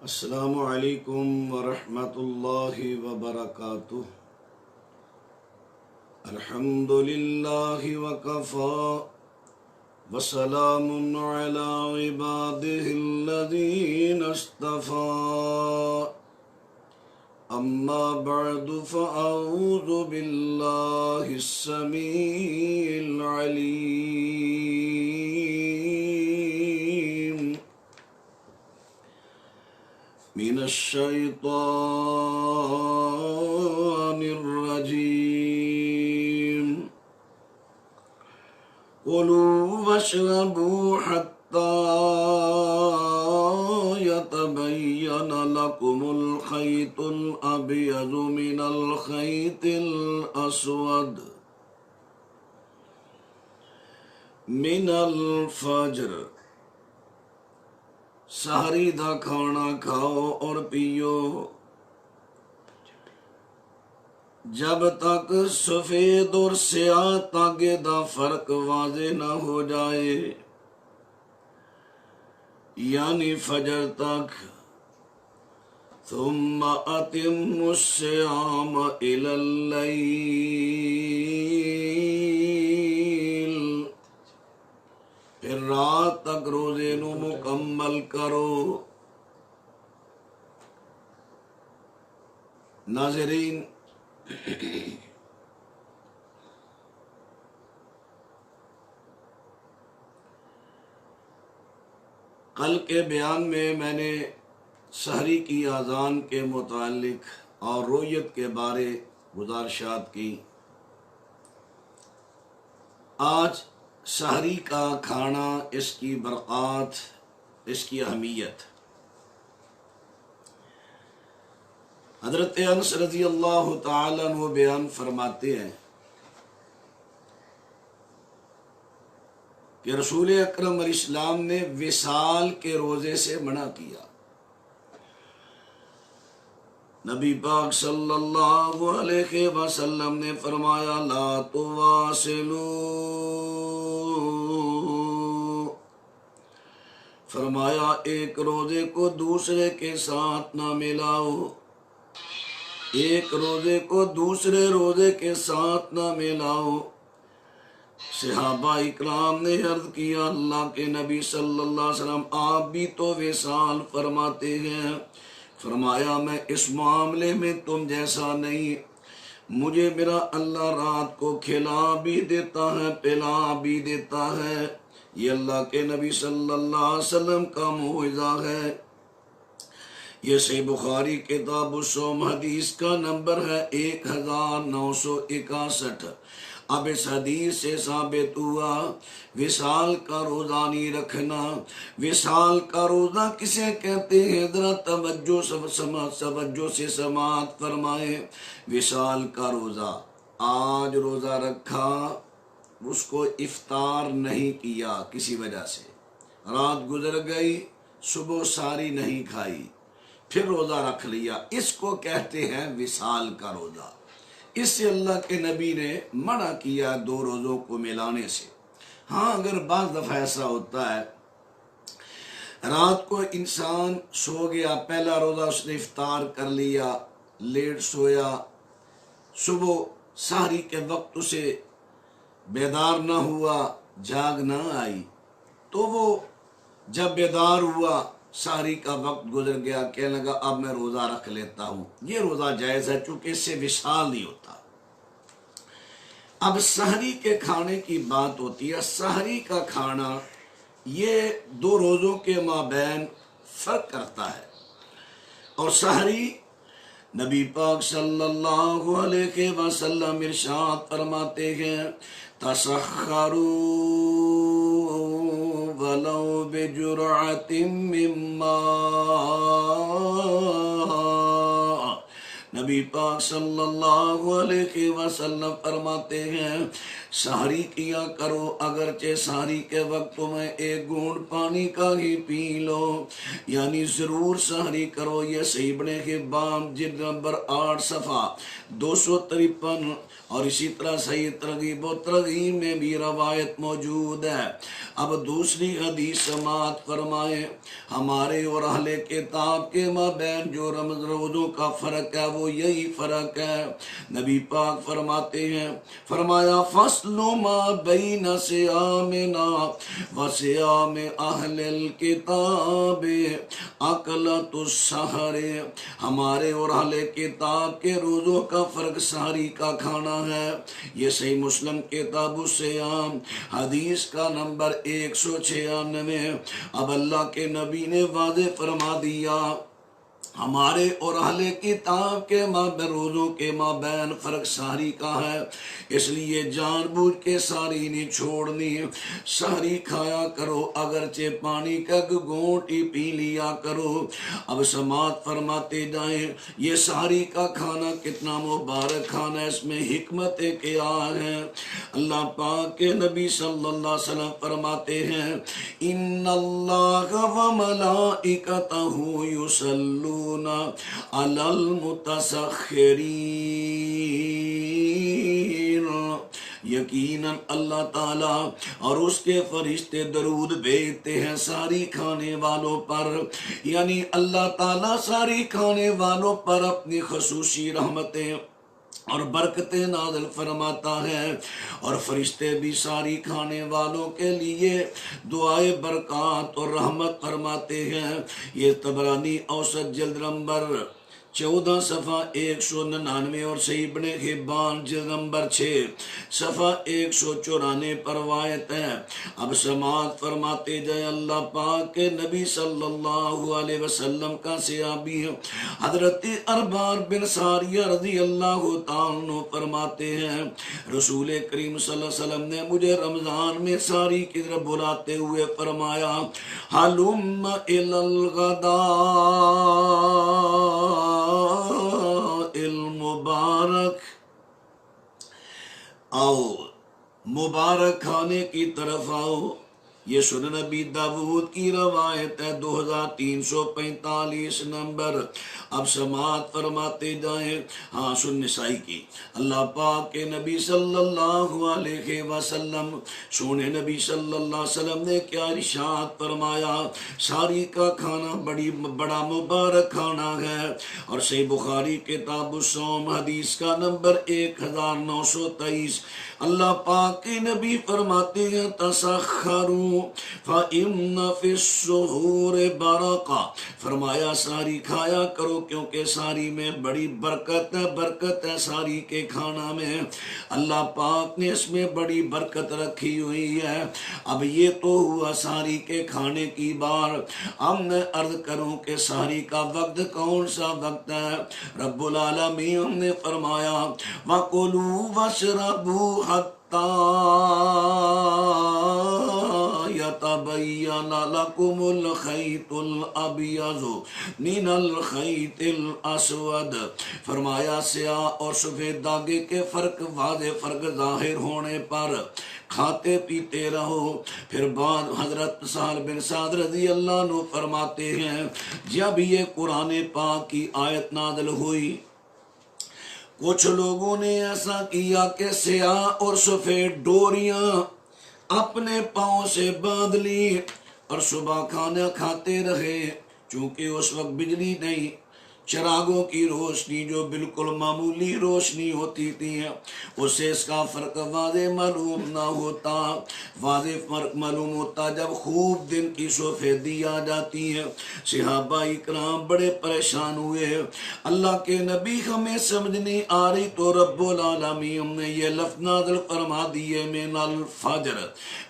السلام علیکم ورحمۃ اللہ وبرکاتہ۔ الحمد للہ وکفی وسلام علی عبادہ الذین اصطفی، اما بعد فاعوذ باللہ السمیع العلیم من الشیطان الرجیم۔ کلوا واشربوا حتی یتبین لکم الخیط الابیض من الخیط الاسود من الفجر۔ سحری دا کھانا کھاؤ اور پیو جب تک سفید اور سیاہ تاگے دا فرق واضح نہ ہو جائے، یعنی فجر تک۔ ثم اتموا الصیام الی اللیل، پھر رات تک روزے نو مکمل کرو۔ ناظرین، کل کے بیان میں نے سحری کی اذان کے متعلق اور رویت کے بارے گزارشات کی۔ آج سحری کا کھانا، اس کی برکات، اس کی اہمیت۔ حضرت انس رضی اللہ تعالیٰ عنہ بیان فرماتے ہیں کہ رسول اکرم علیہ السلام نے وصال کے روزے سے منع کیا۔ نبی پاک صلی اللہ علیہ وسلم نے فرمایا لا تواصلوا، فرمایا ایک روزے کو دوسرے کے ساتھ نہ ملاؤ، ایک روزے کو دوسرے روزے کے ساتھ نہ ملاؤ۔ صحابہ اکرام نے عرض کیا اللہ کے نبی صلی اللہ علیہ وسلم آپ بھی تو وصال فرماتے ہیں۔ فرمایا میں اس معاملے میں تم جیسا نہیں، مجھے میرا اللہ رات کو کھلا بھی دیتا ہے، پلا بھی دیتا ہے۔ یہ اللہ کے نبی صلی اللہ علیہ وسلم کا معجزہ ہے۔ یہ صحیح بخاری کتاب الصوم حدیث کا نمبر ہے 1961۔ اب اس حدیث سے ثابت ہوا وصال کا روزہ نہیں رکھنا۔ وصال کا روزہ کسے کہتے ہیں؟ ذرا توجہ سے سماعت فرمائیں۔ وصال کا روزہ، آج روزہ رکھا، اس کو افطار نہیں کیا کسی وجہ سے، رات گزر گئی، صبح ساری نہیں کھائی، پھر روزہ رکھ لیا، اس کو کہتے ہیں وصال کا روزہ۔ اس سے اللہ کے نبی نے منع کیا دو روزوں کو ملانے سے۔ ہاں، اگر بعض دفعہ ایسا ہوتا ہے رات کو انسان سو گیا، پہلا روزہ اس نے افطار کر لیا، لیٹ سویا، صبح سحری کے وقت اسے بیدار نہ ہوا، جاگ نہ آئی، تو وہ جب بیدار ہوا سحری کا وقت گزر گیا، کہنے لگا اب میں روزہ رکھ لیتا ہوں۔ یہ روزہ جائز ہے چونکہ اس سے وصال نہیں ہوتا۔ اب سحری کے کھانے کی بات ہوتی ہے۔ سحری کا کھانا یہ دو روزوں کے مابین فرق کرتا ہے، اور سحری نبی پاک صلی اللہ علیہ وسلم ارشاد فرماتے ہیں تسحروا ولو بجرعۃ من ماء۔ نبی پاک صلی اللہ علیہ وسلم فرماتے ہیں سحری کیا کرو، اگرچہ سحری کے وقت میں ایک گھونٹ پانی کا ہی پی لو، یعنی ضرور سحری کرو۔ یہ صحیح ابن حبان جلد نمبر 8 صفحہ 253، اور اسی طرح صحیح ترغیب و ترغیب میں بھی روایت موجود ہے۔ اب دوسری حدیث سماعت فرمائیں۔ ہمارے اور اہل کتاب کے مابین جو روزوں کا فرق ہے وہ یہی فرق ہے۔ نبی پاک فرماتے ہیں، فرمایا فصل ما بین صیامنا و صیام اہل الکتاب اکلۃ السحر، ہمارے اور اہل کتاب کے روزوں کا فرق سحری کا کھانا ہے۔ یہ صحیح مسلم کتاب الصیام حدیث کا نمبر 196۔ اب اللہ کے نبی نے واضح فرما دیا ہمارے اور اہل کتاب کے مابین روزوں کے مابین فرق سحری کا ہے، اس لیے جان بوجھ کے سحری نہیں چھوڑنی، سحری کھایا کرو، اگرچہ پانی کا گھونٹ ہی پی لیا کرو۔ اب سماعت فرماتے جائیں، یہ سحری کا کھانا کتنا مبارک کھانا ہے، اس میں حکمت کیا ہے۔ اللہ پاک کے نبی صلی اللہ علیہ وسلم فرماتے ہیں، ان اللہ و ملائکتہ یصلون علی المتسخرین، یقیناً اللہ تعالیٰ اور اس کے فرشتے درود بھیجتے ہیں سحری کھانے والوں پر، یعنی اللہ تعالیٰ سحری کھانے والوں پر اپنی خصوصی رحمتیں اور برکتیں نازل فرماتا ہے، اور فرشتے بھی سحری کھانے والوں کے لیے دعائے برکات اور رحمت فرماتے ہیں۔ یہ طبرانی اوسط جلد نمبر 14 صفحہ 199 اور صحیح ابن حبان جلد نمبر 6 صفحہ 194 پر روایت ہے۔ اب سماعت فرماتے جائے، اللہ پاک کے نبی صلی اللہ علیہ وسلم کا صحابی حضرت اربار بن ساریہ رضی اللہ تعالیٰ عنہ فرماتے ہیں، رسول کریم صلی اللہ علیہ وسلم نے مجھے رمضان میں سحری کی طرف بلاتے ہوئے فرمایا، حلم الی الغداء المبارک، آؤ مبارک کھانے کی طرف آؤ۔ یہ سنن نبی داود کی روایت ہے 2345 نمبر۔ اب سماعت فرماتے جائیں، ہاں سن نسائی کی، اللہ پاک کے نبی صلی اللہ علیہ وسلم، سونے نبی صلی اللہ علیہ وسلم نے کیا ارشاد فرمایا، سحری کا کھانا بڑا مبارک کھانا ہے، اور صحیح بخاری کتاب الصوم حدیث کا نمبر 1923۔ اللہ پاک کے نبی فرماتے ہیں، تسخروا فَإِنَّ فِي السُّحُورِ بَرَکَۃ، فرمایا سحری کھایا کرو کیونکہ سحری میں بڑی برکت ہے سحری کے کھانا میں، اللہ پاک نے اس میں بڑی برکت رکھی ہوئی ہے۔ اب یہ تو ہوا سحری کے کھانے کی بار، اب میں عرض کروں کہ سحری کا وقت کون سا وقت ہے۔ رب العالمین نے فرمایا، وَكُلُوا وَاشْرَبُوا حَتَّى يَتَبَيَّنَ لَكُمُ الْخَيْطُ الْأَبْيَضُ مِنَ الْخَيْطِ الْأَسْوَدِ، فرمایا سیاہ اور سفید دھاگے کے واضح فرق ظاہر ہونے پر کھاتے پیتے رہو۔ پھر بعد حضرت سہل بن سعد رضی اللہ عنہ فرماتے ہیں، جب یہ قرآن پاک کی آیت نازل ہوئی، کچھ لوگوں نے ایسا کیا کہ سیاہ اور سفید ڈوریاں اپنے پاؤں سے باندھ لی اور صبح کھانا کھاتے رہے، چونکہ اس وقت بجلی نہیں، چراغوں کی روشنی جو بالکل معمولی روشنی ہوتی تھی، اس سے اس کا فرق واضح معلوم نہ ہوتا۔ واضح فرق معلوم ہوتا جب خوب دن کی سفیدی آ جاتی ہے۔ صحابہ اکرام بڑے پریشان ہوئے، اللہ کے نبی ہمیں سمجھ نہیں آ رہی تو رب العالمین نے یہ لفظ نازل فرما دیے من الفجر۔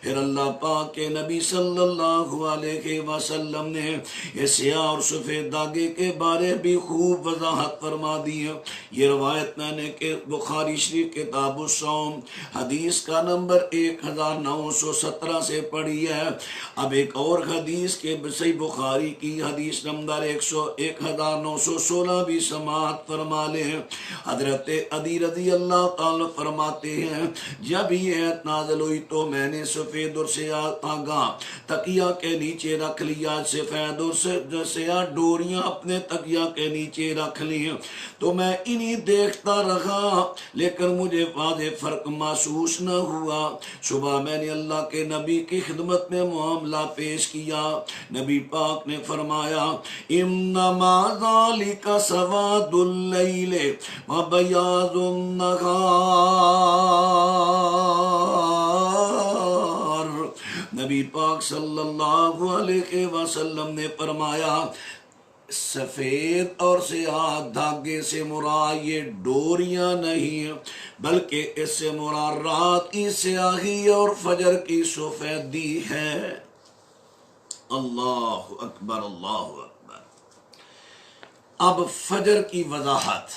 پھر اللہ پاک کے نبی صلی اللہ علیہ وسلم نے یہ سیاہ اور سفید دھاگے کے بارے بھی خوب وضاحت فرما دی ہے۔ یہ روایت میں نے کہ بخاری شریف کتاب الصوم حدیث کا نمبر 1917 سے پڑھی ہے۔ اب ایک اور حدیث کے صحیح بخاری کی حدیث نمبر 1916 بھی سماعت فرما لیں۔ حضرت علی رضی اللہ تعالیٰ فرماتے ہیں جب یہ آیت نازل ہوئی تو میں نے سفید اور سیاہ آگاں تکیہ کے نیچے رکھ لیا، سفید اور سیاہ ڈوریاں اپنے تکیہ کے نیچے رکھ لی، تو میں انہیں دیکھتا رہا لیکن مجھے واضح فرق محسوس نہ ہوا۔ صبح میں نے اللہ کے نبی کی خدمت میں معاملہ پیش کیا، نبی پاک نے فرمایا انما ذالک سواد اللیل و بیاض النہار۔ نبی پاک صلی اللہ علیہ وسلم نے فرمایا سفید اور سیاہ دھاگے سے مراد یہ ڈوریاں نہیں بلکہ اس سے مراد رات کی سیاہی اور فجر کی سفیدی ہے۔ اللہ اکبر، اللہ اکبر۔ اب فجر کی وضاحت،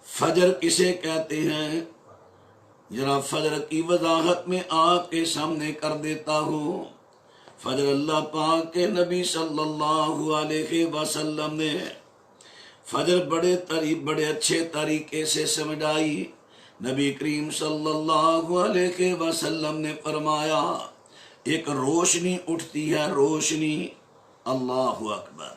فجر کسے کہتے ہیں ذرا فجر کی وضاحت میں آپ کے سامنے کر دیتا ہوں۔ فجر اللہ پاک کے نبی صلی اللہ علیہ وسلم نے فجر بڑے اچھے طریقے سے سمجھائی۔ نبی کریم صلی اللہ علیہ وسلم نے فرمایا ایک روشنی اٹھتی ہے، روشنی، اللہ اکبر،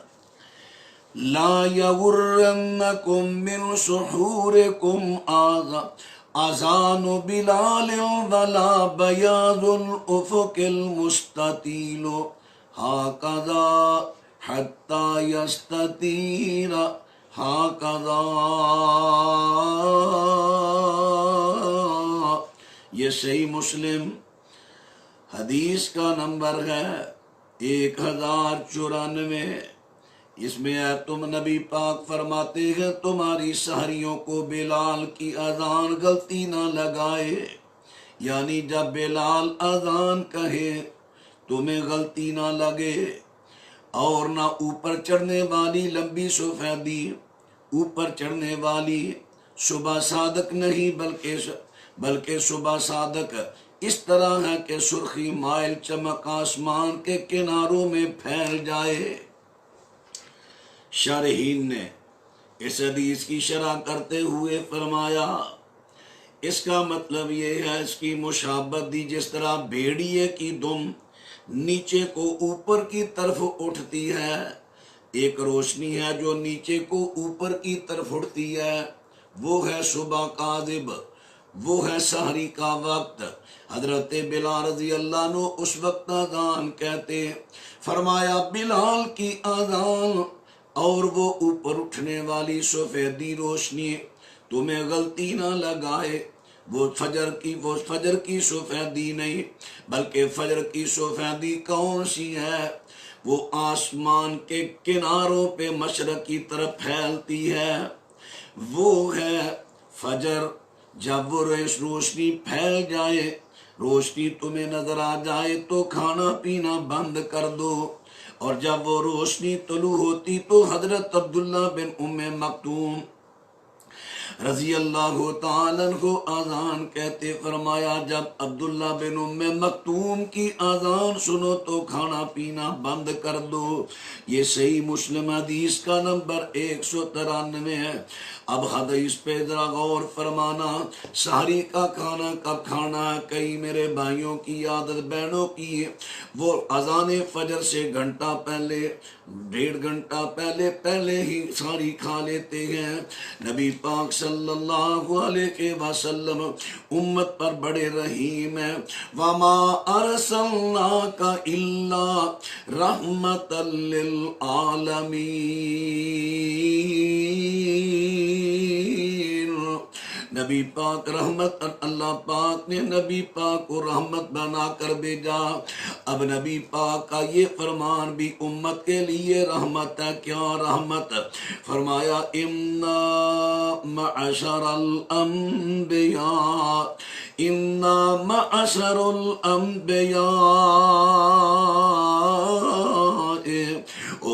لا یغرنکم من سحورکم اذان بلال ولا بیاض الافق المستطیل ہاکذا حتی یستطیر ہاکذا۔ یہ صحیح مسلم حدیث کا نمبر ہے 1094۔ اس میں تم نبی پاک فرماتے ہیں تمہاری سحریوں کو بلال کی اذان غلطی نہ لگائے، یعنی جب بلال اذان کہے تمہیں غلطی نہ لگے، اور نہ اوپر چڑھنے والی لمبی سفیدی، اوپر چڑھنے والی صبح صادق نہیں بلکہ صبح صادق اس طرح ہے کہ سرخی مائل چمک آسمان کے کناروں میں پھیل جائے۔ شارحین نے اس حدیث کی شرح کرتے ہوئے فرمایا اس کا مطلب یہ ہے، اس کی مشابہت دی جس طرح بھیڑیے کی دم نیچے کو اوپر کی طرف اٹھتی ہے، ایک روشنی ہے جو نیچے کو اوپر کی طرف اٹھتی ہے، وہ ہے صبح کاذب، وہ ہے سحری کا وقت۔ حضرت بلال رضی اللہ عنہ اس وقت اذان کہتے، فرمایا بلال کی اذان اور وہ اوپر اٹھنے والی سفیدی روشنی تمہیں غلطی نہ لگائے، وہ فجر کی سفیدی نہیں بلکہ فجر کی سفیدی کون سی ہے؟ وہ آسمان کے کناروں پہ مشرق کی طرف پھیلتی ہے، وہ ہے فجر۔ جب وہ روشنی پھیل جائے، روشنی تمہیں نظر آ جائے تو کھانا پینا بند کر دو، اور جب وہ روشنی طلوع ہوتی تو حضرت عبداللہ بن ام مکتوم رضی اللہ تعالیٰ عنہ اذان کہتے، فرمایا جب عبداللہ بن ام مکتوم کی اذان سنو تو کھانا پینا بند کر دو۔ یہ صحیح مسلم حدیث کا نمبر 193 ہے۔ اب حدیث پہ ذرا غور فرمانا، سحری کا کھانا کب کھانا ہے؟ کئی میرے بھائیوں کی عادت، بہنوں کی، وہ اذان فجر سے گھنٹہ پہلے، 1.5 گھنٹہ پہلے ہی سحری کھا لیتے ہیں۔ نبی پاک صلی اللہ علیہ وسلم امت پر بڑے رحیم ہیں۔ وَمَا أَرْسَلْنَاكَ إِلَّا رَحْمَةً لِّلْعَالَمِينَ۔ نبی پاک رحمت، اللہ پاک نے نبی پاک کو رحمت بنا کر بھیجا۔ اب نبی پاک کا یہ فرمان بھی امت کے لیے رحمت ہے۔ کیا رحمت؟ فرمایا اِنَّا مَعَشَرَ الْأَنبِيَاءِ اِنَّا مَعَشَرُ الْأَنبِيَاءِ، او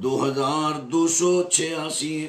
2286,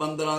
15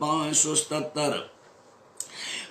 577।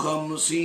50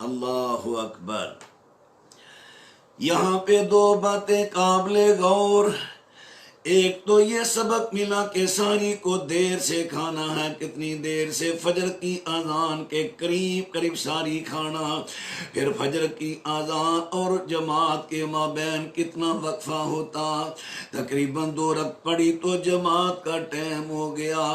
اللہ اکبر. یہاں پہ دو باتیں قابل غور. ایک تو یہ سبق ملا کہ سحری کو دیر سے کھانا ہے. کتنی دیر سے؟ فجر کی اذان کے قریب قریب سحری کھانا. پھر فجر کی اذان اور جماعت کے مابین کتنا وقفہ ہوتا؟ تقریباً 2 رکعت پڑی تو جماعت کا ٹائم ہو گیا.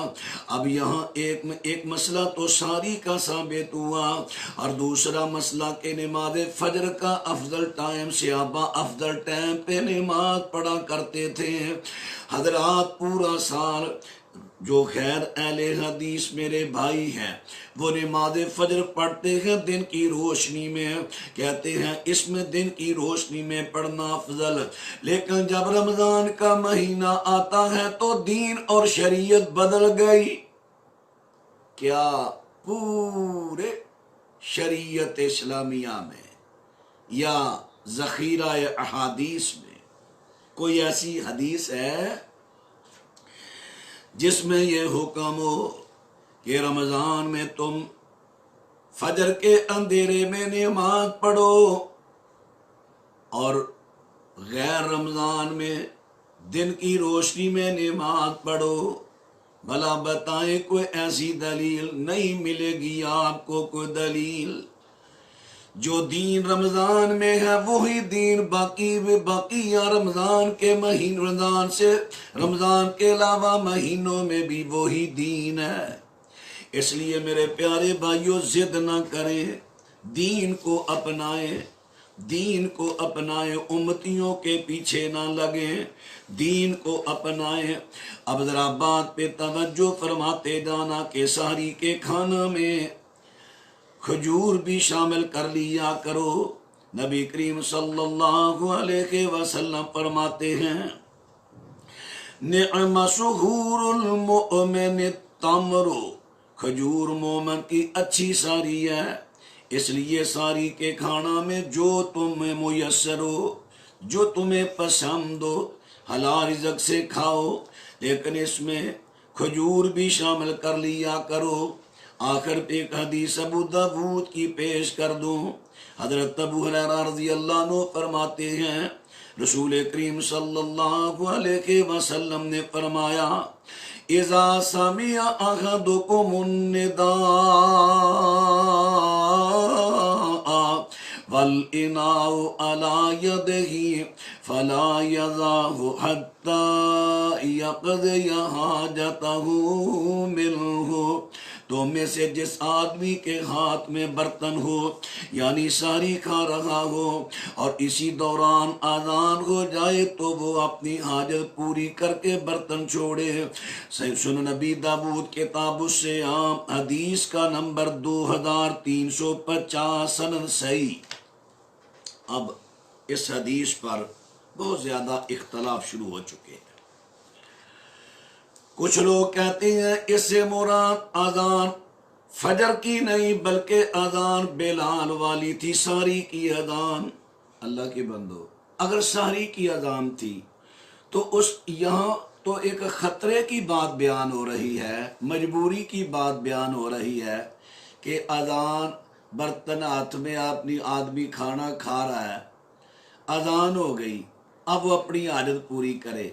اب یہاں ایک مسئلہ تو سحری کا ثابت ہوا، اور دوسرا مسئلہ کہ نماز فجر کا افضل ٹائم، صحابہ افضل ٹائم پہ نماز پڑھا کرتے تھے. حضرات پورا سال جو خیر اہل حدیث میرے بھائی ہیں وہ نماز فجر پڑھتے ہیں دن کی روشنی میں، کہتے ہیں اس میں دن کی روشنی میں پڑھنا افضل. لیکن جب رمضان کا مہینہ آتا ہے تو دین اور شریعت بدل گئی. کیا؟ پورے شریعت اسلامیہ میں یا ذخیرہ احادیث میں کوئی ایسی حدیث ہے جس میں یہ حکم ہو کہ رمضان میں تم فجر کے اندھیرے میں نماز پڑھو اور غیر رمضان میں دن کی روشنی میں نماز پڑھو؟ بھلا بتائیں کوئی ایسی دلیل؟ نہیں ملے گی آپ کو کوئی دلیل. جو دین رمضان میں ہے وہی دین باقی یا رمضان کے رمضان کے علاوہ مہینوں میں بھی وہی دین ہے. اس لیے میرے پیارے بھائیوں ضد نہ کریں، دین کو اپنائیں، دین کو اپنائیں، امتیوں کے پیچھے نہ لگیں، دین کو اپنائیں. اب ذرا بات پہ توجہ فرماتے جانا کہ سحری کے کھانا میں کھجور بھی شامل کر لیا کرو. نبی کریم صلی اللہ علیہ وسلم فرماتے ہیں نعم سحور المؤمن التمر، کھجور مومن کی اچھی سحری ہے. اس لیے سحری کے کھانا میں جو تمہیں میسر ہو، جو تمہیں پسند ہو، حلال رزق سے کھاؤ، لیکن اس میں کھجور بھی شامل کر لیا کرو. آخر پہ ایک حدیث ابو داؤد کی پیش کر دوں. حضرت ابو ہریرہ رضی اللہ عنہ فرماتے ہیں رسول کریم صلی اللہ علیہ وسلم نے فرمایا اذا سمع احدکم النداء والاناء على يده فلا يضعه حتى يقضي حاجته منه. تو میں سے جس آدمی کے ہاتھ میں برتن ہو، یعنی سحری کھا رہا ہو، اور اسی دوران اذان ہو جائے تو وہ اپنی حاجت پوری کر کے برتن چھوڑے. سنن نبی داؤد کتاب الصیام حدیث کا نمبر 2350 سند صحیح. اب اس حدیث پر بہت زیادہ اختلاف شروع ہو چکے ہیں. کچھ لوگ کہتے ہیں اس سے مراد اذان فجر کی نہیں بلکہ اذان بلال والی تھی، سحری کی اذان. اللہ کے بندو، اگر سحری کی اذان تھی تو یہاں تو ایک خطرے کی بات بیان ہو رہی ہے، مجبوری کی بات بیان ہو رہی ہے کہ اذان، برتن ہاتھ میں اپنی آدمی کھانا کھا رہا ہے، اذان ہو گئی، اب وہ اپنی حاجت پوری کرے.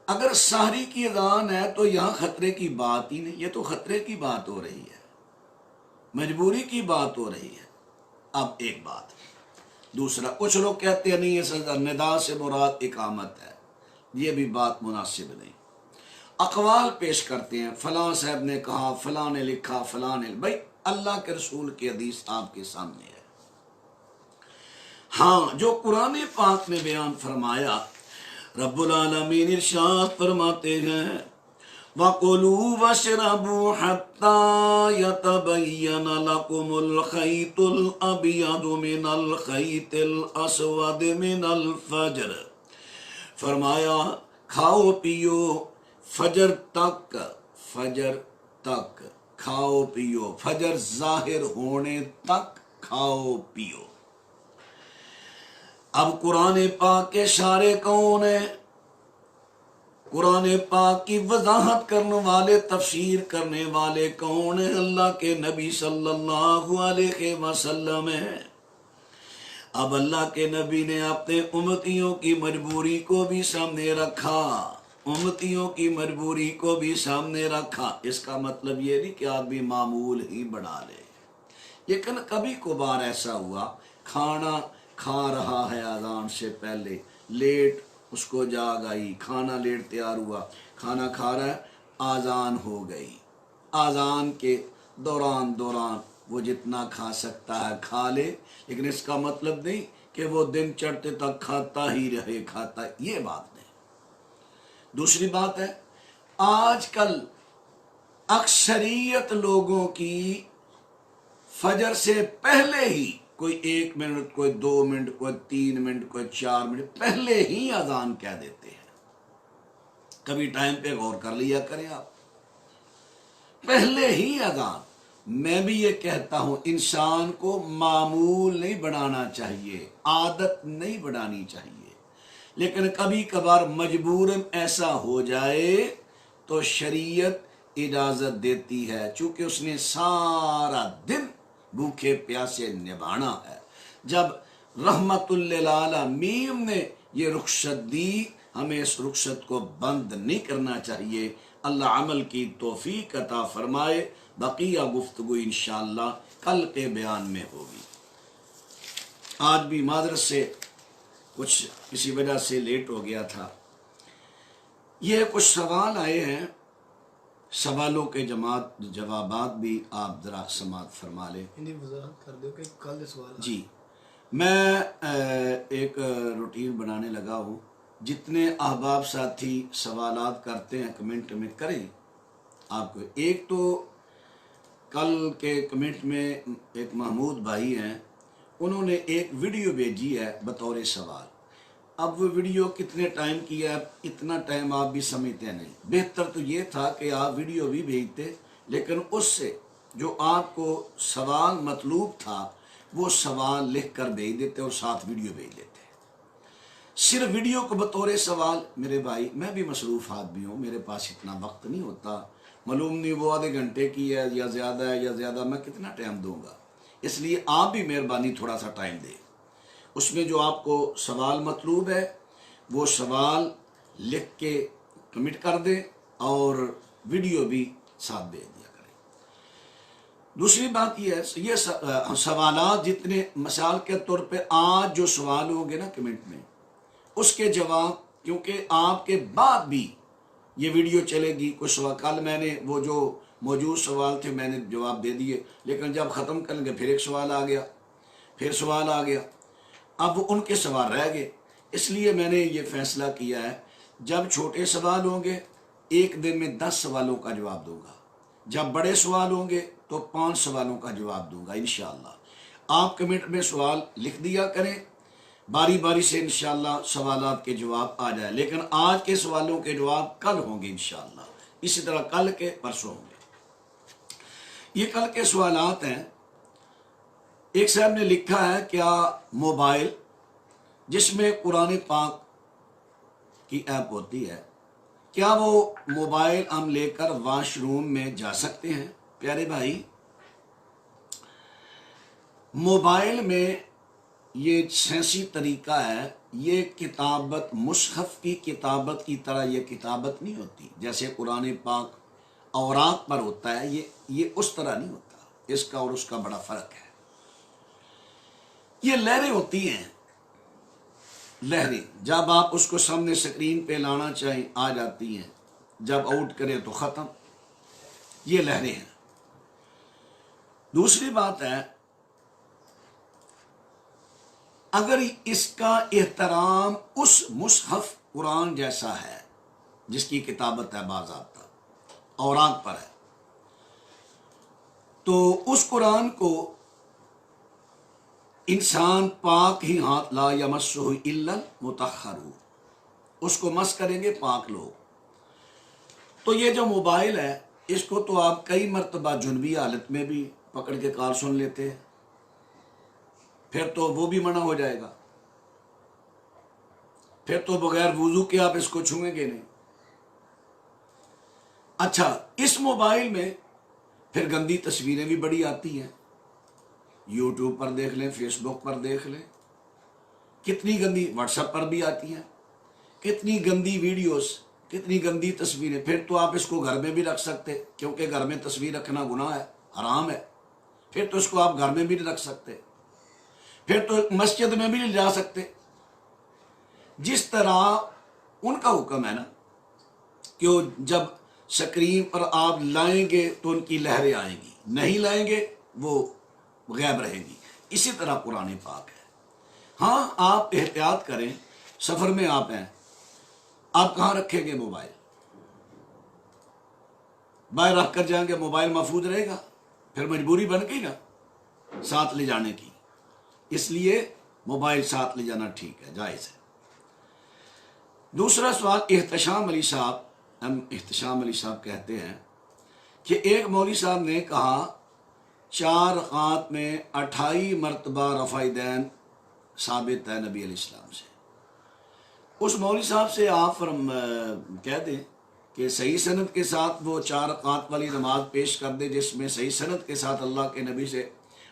اگر سحری کی اذان ہے تو یہاں خطرے کی بات ہی نہیں، یہ تو خطرے کی بات ہو رہی ہے، مجبوری کی بات ہو رہی ہے. اب ایک بات. دوسرا، کچھ لوگ کہتے ہیں نہیں یہ ندا سے مراد اقامت ہے، یہ بھی بات مناسب نہیں. اقوال پیش کرتے ہیں، فلاں صاحب نے کہا، فلاں نے لکھا، فلاں نے. بھائی اللہ کے رسول کی حدیث آپ کے سامنے ہے. ہاں، جو قرآن پاک نے بیان فرمایا، رب العالمین ارشاد فرماتے ہیں وَقُلُوا وَاشْرَبُوا حَتَّى يَتَبَيَّنَ لَكُمُ الْخَيْطُ الْأَبْيَضُ مِنَ الْخَيْطِ الْأَسْوَدِ مِنَ الْفَجْرِ. فرمایا کھاؤ پیو فجر تک، فجر تک کھاؤ پیو، فجر ظاہر ہونے تک کھاؤ پیو. اب قرآن پاک کے شارع کون ہیں؟ قرآن پاک کی وضاحت کرنے والے، تفسیر کرنے والے کون ہیں؟ اللہ کے نبی صلی اللہ علیہ وسلم ہیں۔ اب اللہ کے نبی نے اپنے امتیوں کی مجبوری کو بھی سامنے رکھا، امتیوں کی مجبوری کو بھی سامنے رکھا۔ اس کا مطلب یہ نہیں کہ آدمی معمول ہی بنا لے، لیکن کبھی کبھار ایسا ہوا کھانا کھا رہا ہے اذان سے پہلے، لیٹ اس کو جاگ آئی، کھانا لیٹ تیار ہوا، کھانا کھا رہا ہے، اذان ہو گئی۔ اذان کے دوران وہ جتنا کھا سکتا ہے کھا لے، لیکن اس کا مطلب نہیں کہ وہ دن چڑھتے تک کھاتا ہی رہے، کھاتا، یہ بات نہیں۔ دوسری بات ہے، آج کل اکثریت لوگوں کی فجر سے پہلے ہی کوئی 1 منٹ، کوئی 2 منٹ، کوئی 3 منٹ، کوئی 4 منٹ پہلے ہی اذان کہہ دیتے ہیں۔ کبھی ٹائم پہ غور کر لیا کریں آپ، پہلے ہی اذان۔ میں بھی یہ کہتا ہوں انسان کو معمول نہیں بنانا چاہیے، عادت نہیں بنانی چاہیے، لیکن کبھی کبھار مجبوراً ایسا ہو جائے تو شریعت اجازت دیتی ہے، چونکہ اس نے سارا دن بھوکے پیاسے نبھانا ہے۔ جب رحمت للعالمین نے یہ رخصت دی، ہمیں اس رخصت کو بند نہیں کرنا چاہیے۔ اللہ عمل کی توفیق عطا فرمائے۔ بقیہ گفتگو انشاءاللہ کل کے بیان میں ہوگی۔ آج بھی معذرت سے کچھ کسی وجہ سے لیٹ ہو گیا تھا۔ یہ کچھ سوال آئے ہیں، سوالوں کے جوابات بھی آپ ذرا سماعت فرما لیں۔ وضاحت کر دو کہ کل سوال جی، میں ایک روٹین بنانے لگا ہوں، جتنے احباب ساتھی سوالات کرتے ہیں کمنٹ میں کریں۔ آپ کو ایک تو کل کے کمنٹ میں ایک محمود بھائی ہیں، انہوں نے ایک ویڈیو بھیجی ہے بطور سوال۔ اب وہ ویڈیو کتنے ٹائم کی ہے، اتنا ٹائم آپ بھی سمجھتے نہیں۔ بہتر تو یہ تھا کہ آپ ویڈیو بھی بھیجتے، لیکن اس سے جو آپ کو سوال مطلوب تھا وہ سوال لکھ کر بھیج دیتے اور ساتھ ویڈیو بھیج دیتے۔ صرف ویڈیو کو بطور سوال، میرے بھائی میں بھی مصروف آدمی ہوں، میرے پاس اتنا وقت نہیں ہوتا، معلوم نہیں وہ آدھے گھنٹے کی ہے یا زیادہ، میں کتنا ٹائم دوں گا؟ اس لیے آپ بھی مہربانی تھوڑا سا ٹائم دیں۔ اس میں جو آپ کو سوال مطلوب ہے وہ سوال لکھ کے کمنٹ کر دیں اور ویڈیو بھی ساتھ بھیج دیا کریں۔ دوسری بات یہ ہے، یہ سوالات جتنے، مثال کے طور پہ آج جو سوال ہوں گے نا کمنٹ میں، اس کے جواب، کیونکہ آپ کے بعد بھی یہ ویڈیو چلے گی، کچھ سوال کل میں نے وہ جو موجود سوال تھے میں نے جواب دے دیے، لیکن جب ختم کریں گے پھر ایک سوال آ گیا، پھر سوال آ گیا، اب ان کے سوال رہ گئے۔ اس لیے میں نے یہ فیصلہ کیا ہے، جب چھوٹے سوال ہوں گے ایک دن میں 10 سوالوں کا جواب دوں گا، جب بڑے سوال ہوں گے تو 5 سوالوں کا جواب دوں گا انشاءاللہ۔ آپ کمنٹ میں سوال لکھ دیا کریں، باری باری سے انشاءاللہ سوالات کے جواب آ جائے، لیکن آج کے سوالوں کے جواب کل ہوں گے انشاءاللہ، اسی طرح کل کے پرسوں ہوں گے۔ یہ کل کے سوالات ہیں۔ ایک صاحب نے لکھا ہے، کیا موبائل جس میں قرآن پاک کی ایپ ہوتی ہے، کیا وہ موبائل ہم لے کر واش روم میں جا سکتے ہیں؟ پیارے بھائی، موبائل میں یہ سائنسی طریقہ ہے، یہ کتابت مصحف کی کتابت کی طرح یہ کتابت نہیں ہوتی، جیسے قرآن پاک اوراق پر ہوتا ہے، یہ اس طرح نہیں ہوتا، اس کا اور اس کا بڑا فرق ہے۔ یہ لہریں ہوتی ہیں، لہریں جب آپ اس کو سامنے سکرین پہ لانا چاہیں آ جاتی ہیں، جب آؤٹ کریں تو ختم، یہ لہریں ہیں۔ دوسری بات ہے، اگر اس کا احترام اس مصحف قرآن جیسا ہے جس کی کتابت ہے باضابطہ اوراق پر ہے، تو اس قرآن کو انسان پاک ہی ہاتھ، لا یمسہ الا المطہرون، اس کو مس کریں گے پاک لوگ۔ تو یہ جو موبائل ہے، اس کو تو آپ کئی مرتبہ جنبی حالت میں بھی پکڑ کے کال سن لیتے ہیں، پھر تو وہ بھی منع ہو جائے گا، پھر تو بغیر وضو کے آپ اس کو چھوئیں گے نہیں۔ اچھا، اس موبائل میں پھر گندی تصویریں بھی بڑی آتی ہیں، یوٹیوب پر دیکھ لیں، فیس بک پر دیکھ لیں، کتنی گندی، واٹس ایپ پر بھی آتی ہیں، کتنی گندی ویڈیوز، کتنی گندی تصویریں۔ پھر تو آپ اس کو گھر میں بھی رکھ سکتے، کیونکہ گھر میں تصویر رکھنا گناہ ہے، حرام ہے، پھر تو اس کو آپ گھر میں بھی رکھ سکتے، پھر تو مسجد میں بھی نہیں جا سکتے۔ جس طرح ان کا حکم ہے نا کہ وہ جب سکرین پر آپ لائیں گے تو ان کی لہریں آئیں گی، نہیں لائیں گے وہ غائب رہے گی، اسی طرح قرآن پاک ہے۔ ہاں، آپ احتیاط کریں، سفر میں آپ ہیں، آپ کہاں رکھیں گے موبائل؟ باہر رکھ کر جائیں گے، موبائل محفوظ رہے گا؟ پھر مجبوری بن گئی نا ساتھ لے جانے کی، اس لیے موبائل ساتھ لے جانا ٹھیک ہے، جائز ہے۔ دوسرا سوال احتشام علی صاحب، ہم احتشام علی صاحب کہتے ہیں کہ ایک مولوی صاحب نے کہا 4 رکعات میں 28 مرتبہ رفع دین ثابت ہے نبی علیہ السلام سے۔ اس مولوی صاحب سے آپ کہہ دیں کہ صحیح سند کے ساتھ وہ 4 رکعات والی نماز پیش کر دے جس میں صحیح سند کے ساتھ اللہ کے نبی سے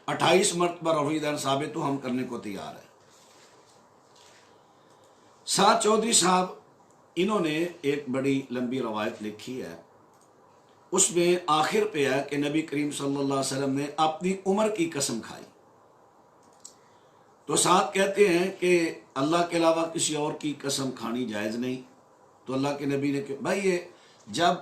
28 مرتبہ رفع دین ثابت ہو، ہم کرنے کو تیار ہیں۔ سعد چودھری صاحب، انہوں نے ایک بڑی لمبی روایت لکھی ہے، اس میں آخر پہ ہے کہ نبی کریم صلی اللہ علیہ وسلم نے اپنی عمر کی قسم کھائی، تو ساتھ کہتے ہیں کہ اللہ کے علاوہ کسی اور کی قسم کھانی جائز نہیں۔ تو اللہ کے نبی نے کہ بھائی یہ جب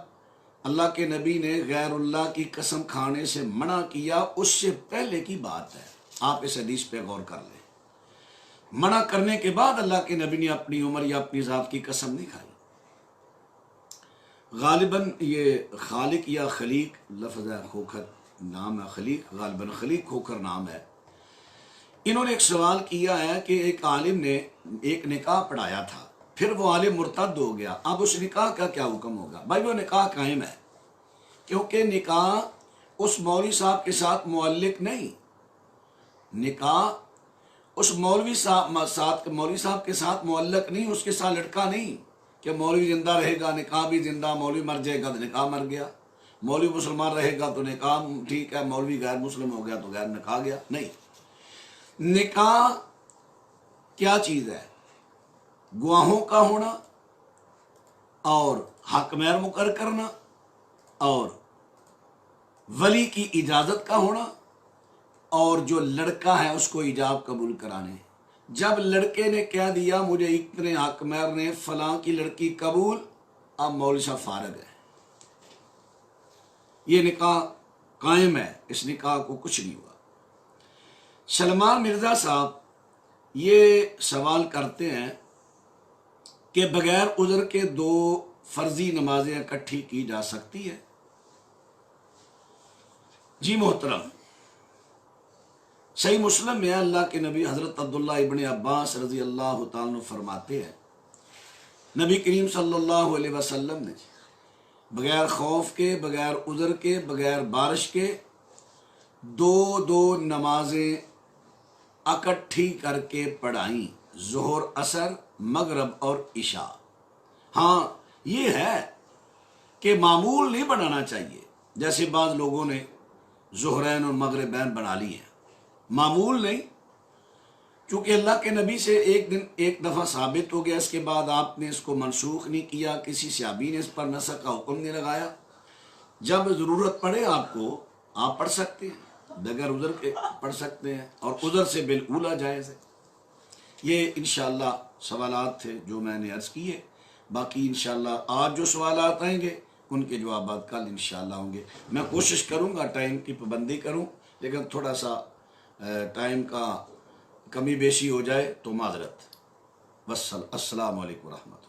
اللہ کے نبی نے غیر اللہ کی قسم کھانے سے منع کیا، اس سے پہلے کی بات ہے، آپ اس حدیث پہ غور کر لیں۔ منع کرنے کے بعد اللہ کے نبی نے اپنی عمر یا اپنی ذات کی قسم نہیں کھائی۔ غالباً یہ خالق یا خلیق لفظ ہے، کھوکھر نام ہے، خلیق غالباً خلیق کھوکھر نام ہے۔ انہوں نے ایک سوال کیا ہے کہ ایک عالم نے ایک نکاح پڑھایا تھا، پھر وہ عالم مرتد ہو گیا، اب اس نکاح کا کیا حکم ہوگا؟ بھائی وہ نکاح قائم ہے، کیونکہ نکاح اس مولوی صاحب کے ساتھ معلق نہیں، نکاح اس مولوی صاحب کے ساتھ معلق نہیں، اس کے ساتھ لڑکا نہیں کہ مولوی زندہ رہے گا نکاح بھی زندہ، مولوی مر جائے گا تو نکاح مر گیا، مولوی مسلمان رہے گا تو نکاح ٹھیک ہے، مولوی غیر مسلم ہو گیا تو غیر نکاح گیا، نہیں۔ نکاح کیا چیز ہے؟ گواہوں کا ہونا اور حق مہر مقرر کرنا اور ولی کی اجازت کا ہونا اور جو لڑکا ہے اس کو ایجاب قبول کرانے۔ جب لڑکے نے کہہ دیا مجھے اتنے حق مہر نے فلاں کی لڑکی قبول، اب مولوی صاحب فارغ ہے، یہ نکاح قائم ہے، اس نکاح کو کچھ نہیں ہوا۔ سلمان مرزا صاحب یہ سوال کرتے ہیں کہ بغیر عذر کے 2 فرضی نمازیں اکٹھی کی جا سکتی ہے؟ جی محترم، صحیح مسلم میں اللہ کے نبی حضرت عبداللہ ابن عباس رضی اللہ تعالیٰ عنہ فرماتے ہیں نبی کریم صلی اللہ علیہ وسلم نے بغیر خوف کے، بغیر عذر کے، بغیر بارش کے 2 نمازیں اکٹھی کر کے پڑھائیں، ظہر، عصر، مغرب اور عشاء۔ ہاں یہ ہے کہ معمول نہیں بنانا چاہیے، جیسے بعض لوگوں نے ظہرین اور مغربین بنا لی ہیں، معمول نہیں، چونکہ اللہ کے نبی سے ایک دفعہ ثابت ہو گیا، اس کے بعد آپ نے اس کو منسوخ نہیں کیا، کسی صحابی نے اس پر نسخ کا حکم نہیں لگایا۔ جب ضرورت پڑے آپ کو، آپ پڑھ سکتے ہیں، بغیر عذر کے پڑھ سکتے ہیں، اور عذر سے بالاولیٰ جائز ہے۔ یہ انشاءاللہ سوالات تھے جو میں نے عرض کیے، باقی انشاءاللہ آج جو سوالات آئیں گے ان کے جوابات کل انشاءاللہ ہوں گے۔ میں کوشش کروں گا ٹائم کی پابندی کروں، لیکن تھوڑا سا ٹائم کا کمی بیشی ہو جائے تو معذرت۔ السلام علیکم ورحمۃ اللہ۔